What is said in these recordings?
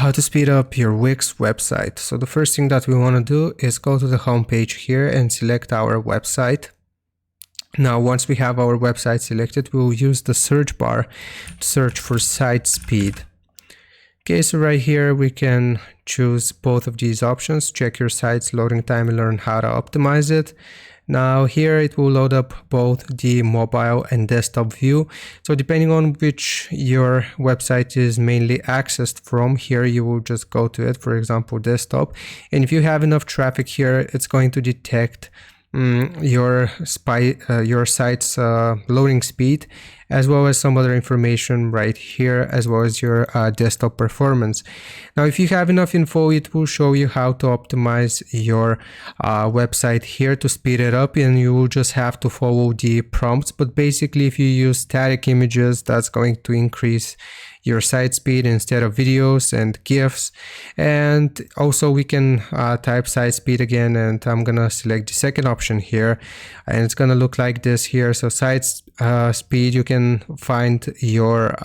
How to speed up your Wix website. So the first thing that we want to do is go to the home page here and select our website. Now, once we have our website selected, we'll use the search bar to search for site speed. Okay, so right here we can choose both of these options, check your site's loading time and learn how to optimize it. Now here it will load up both the mobile and desktop view. So depending on which your website is mainly accessed from, here you will just go to it, for example, desktop. And if you have enough traffic here, it's going to detect your site's loading speed, as well as some other information right here, as well as your desktop performance. Now, if you have enough info, it will show you how to optimize your website here to speed it up, and you will just have to follow the prompts. But basically, if you use static images, that's going to increase your site speed instead of videos and GIFs. And also we can type site speed again, and I'm gonna select the second option here, and it's gonna look like this here. So site speed, you can find your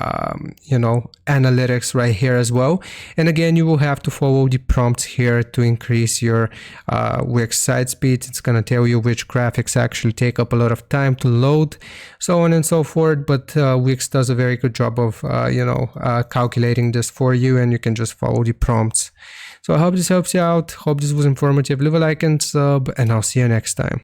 analytics right here as well. And again, you will have to follow the prompts here to increase your Wix site speed. It's gonna tell you which graphics actually take up a lot of time to load, so on and so forth. But Wix does a very good job of calculating this for you, and you can just follow the prompts. So I hope this helps you out. Hope this was informative. Leave a like and sub, and I'll see you next time.